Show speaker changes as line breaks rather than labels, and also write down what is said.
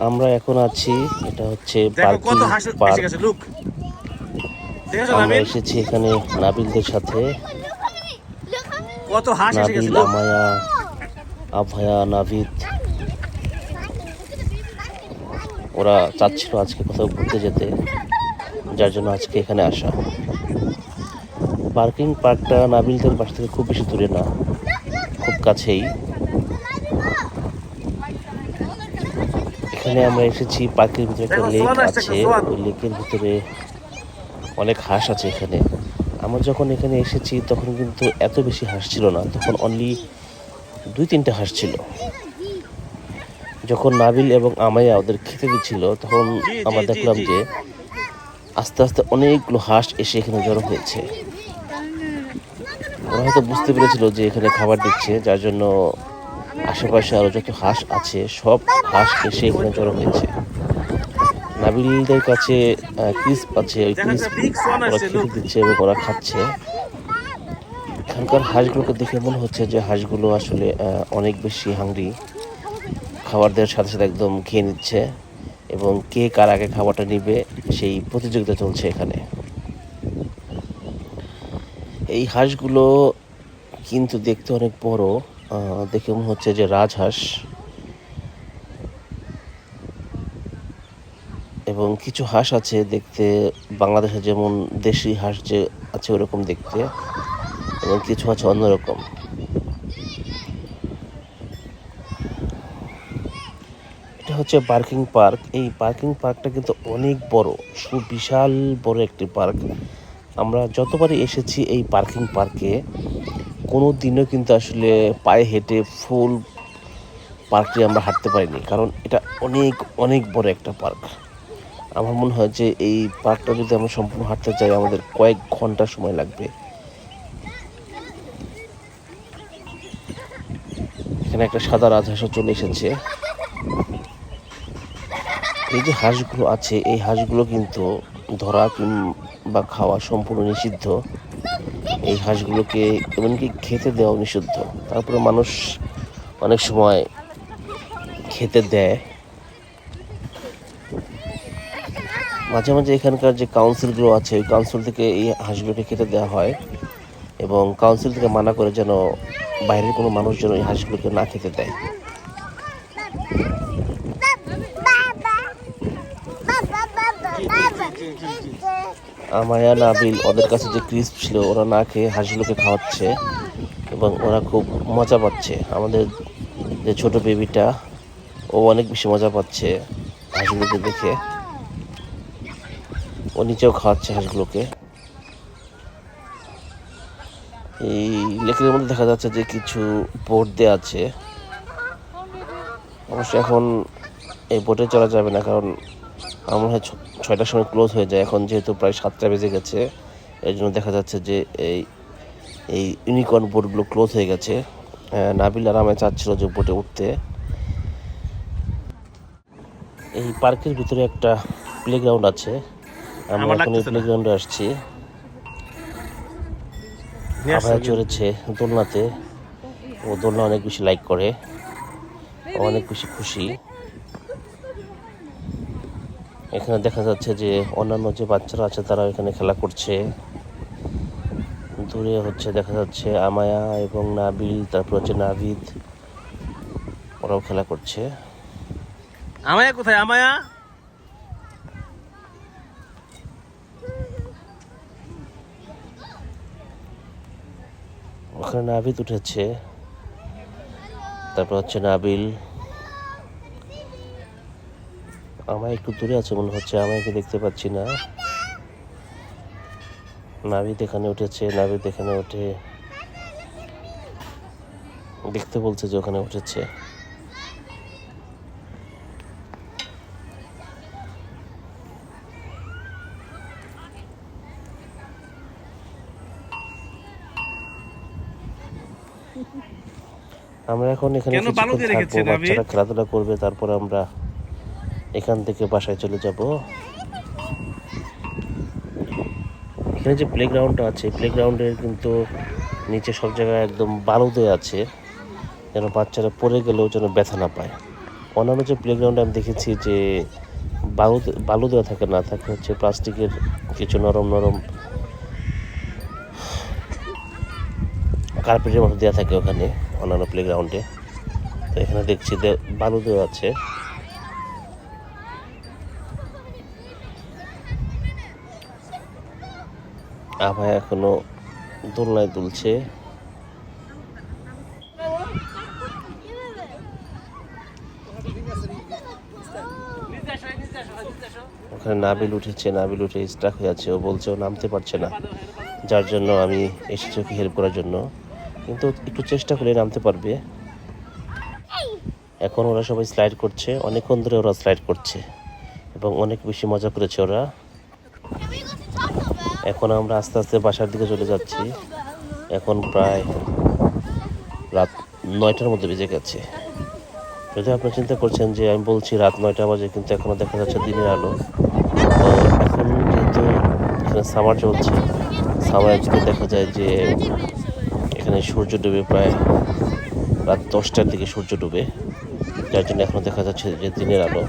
আমরা এখন আছি, এটা হচ্ছে পার্কিং পার্ক। আমরা এসেছি এখানে নাবিলদের সাথে। নাবিল, আমায়া, আভয়া, নাভিদ ওরা চাচ্ছিল আজকে কোথাও ঘুরতে যেতে, যার জন্য আজকে এখানে আসা। পার্কিং পার্কটা নাবিলদের বাসা থেকে খুব বেশি দূরে না, খুব কাছেই। এখানে আমরা এসেছি, পার্কের ভিতরে একটা লেক আছে, ওই লেকের ভিতরে অনেক হাঁস আছে এখানে। আমরা যখন এখানে এসেছি তখন কিন্তু এত বেশি হাঁস ছিল না, তখন অনলি 2-3টা হাঁস ছিল। যখন নাবিল এবং আমায়া ওদের খেতে দিচ্ছিল তখন আমরা দেখলাম যে আস্তে আস্তে অনেকগুলো হাঁস এসে এখানে জড়ো হয়েছে। ওরা হয়তো বুঝতে পেরেছিল যে এখানে খাবার দিচ্ছে, যার জন্য আশেপাশে আরো যত হাঁস আছে সব হাঁস এসে এখানে জড়ো হয়েছে। নাবিলদের কাছে ক্রিস্প আছে, ওই ক্রিস্প ওরা খেতে দিচ্ছে এবং ওরা খাচ্ছে। এখানকার হাঁসগুলোকে দেখে মনে হচ্ছে যে হাঁসগুলো আসলে অনেক বেশি হাংরি, খাবার দেওয়ার সাথে সাথে একদম খেয়ে নিচ্ছে এবং কে কার আগে খাবারটা নিবে সেই প্রতিযোগিতা চলছে এখানে। এই হাঁসগুলো কিন্তু দেখতে অনেক বড়, দেখে মনে হচ্ছে যে রাজহাঁস। এবং কিছু হাঁস আছে দেখতে বাংলাদেশে যেমন দেশি হাঁস যে আছে ওরকম দেখতে, এবং কিছু আছে অন্যরকম। এটা হচ্ছে পার্কিং পার্ক। এই পার্কিং পার্কটা কিন্তু অনেক বড়, সুবিশাল বড় একটি পার্ক। আমরা যতবারই এসেছি এই পার্কিং পার্কে কোনো দিনও কিন্তু আসলে পায়ে হেঁটে ফুল পার্কটি আমরা হাঁটতে পারিনি, কারণ এটা অনেক অনেক বড় একটা পার্ক। আমার মনে হয় যে এই পার্কটা যদি আমরা সম্পূর্ণ হাঁটতে চাই আমাদের কয়েক ঘন্টা সময় লাগবে। এখানে একটা সাদা রাজহাঁসও চলে এসেছে। এই যে হাঁসগুলো আছে এই হাঁসগুলো কিন্তু ধরা বা খাওয়া সম্পূর্ণ নিষিদ্ধ। এই হাঁসগুলোকে এমনকি খেতে দেওয়া নিষিদ্ধ, তারপরে মানুষ অনেক সময় খেতে দেয়। মাঝে মাঝে এখানকার যে কাউন্সিলগুলো আছে ওই কাউন্সিল থেকে এই হাঁসগুলোকে খেতে দেওয়া হয়, এবং কাউন্সিল থেকে মানা করে যেন বাইরের কোনো মানুষ যেন এই হাঁসগুলোকে না খেতে দেয়। আমায়া, নাবিল ওদের কাছে যে ক্রিস্প ছিল ওরা না খেয়ে হাঁসগুলোকে খাওয়াচ্ছে এবং ওরা খুব মজা পাচ্ছে। আমাদের যে ছোট বেবিটা ও অনেক বেশি মজা পাচ্ছে হাঁসগুলোকে দেখে, ও নিচেও খাওয়াচ্ছে হাঁসগুলোকে। এই লেকের মধ্যে দেখা যাচ্ছে যে কিছু বোট দেওয়া আছে, অবশ্য এখন এই বোটে চলা যাবে না, কারণ আমার মনে হয় 6টার সময় ক্লোজ হয়ে যায়। এখন যেহেতু প্রায় 7টা বেজে গেছে, এই জন্য দেখা যাচ্ছে যে এই এই ইউনিকর্ন বোটগুলো ক্লোজ হয়ে গেছে। নাবিল আর আমায় চাচ্ছিল যে বোটে উঠতে। এই পার্কের ভিতরে একটা প্লেগ্রাউন্ড আছে, আমরা এখন এই প্লেগ্রাউন্ডে আসছি। আভায়া চড়েছে দোলনাতে, ও দোলনা অনেক বেশি লাইক করে, অনেক বেশি খুশি। এখানে দেখা যাচ্ছে যে অন্যান্য যে বাচ্চারা আছে তারা এখানে খেলা করছে। দূরে হচ্ছে দেখা যাচ্ছে আমায়া এবং নাবিল, তারপর হচ্ছে নাভিদ, ওরাও খেলা করছে।
আমায়া কোথায়? আমায়া
ওখানে নাভিদ উঠেছে, তারপর হচ্ছে নাবিল। আমায় একটু দূরে আছে মনে হচ্ছে, আমাকে দেখতে পাচ্ছি না। নাভিদ এখানে উঠেছে, নাভিদ এখানে উঠে দেখতে বলছে যে ওখানে উঠেছে। আমরা এখন এখানে কিছুক্ষণ থাকবো, বাচ্চারা খেলাধুলা করবে, তারপর আমরা এখান থেকে বাসায় চলে যাব। এখানে যে প্লেগ্রাউন্ডটা আছে প্লেগ্রাউন্ডের কিন্তু নিচে সব জায়গায় একদম বালু দেওয়া আছে, যেন বাচ্চারা পড়ে গেলেও যেন ব্যথা না পায়। অন্যান্য যে প্লেগ্রাউন্ডে আমি দেখেছি যে বালু দেওয়া থাকে না, থাকে হচ্ছে প্লাস্টিকের কিছু নরম নরম কার্পেটের মতো দেওয়া থাকে ওখানে অন্যান্য প্লেগ্রাউন্ডে। তো এখানে দেখছি বালু দেওয়া আছে। আভায় এখনো দোলনায় দুলছে। ওখানে নাবিল উঠেছে, নাবিল উঠে স্টাক হয়ে আছে, ও বলছে ও নামতে পারছে না, যার জন্য আমি এসেছি ওকে হেল্প করার জন্য, কিন্তু একটু চেষ্টা করলে নামতে পারবে। এখন ওরা সবাই স্লাইড করছে, অনেকক্ষণ ধরে ওরা স্লাইড করছে এবং অনেক বেশি মজা করেছে ওরা। এখন আমরা আস্তে আস্তে বাসার দিকে চলে যাচ্ছি। এখন প্রায় রাত 9টার মধ্যে বেজে গেছে। যদি আপনি চিন্তা করছেন যে আমি বলছি রাত 9টা বাজে, কিন্তু এখনও দেখা যাচ্ছে দিনের আলো। তো এখন যেহেতু এখানে সামার চলছে, সামারের দিকে দেখা যায় যে এখানে সূর্য ডুবে প্রায় রাত 10টার দিকে সূর্য ডুবে, যার জন্য এখনও দেখা যাচ্ছে যে দিনের আলো।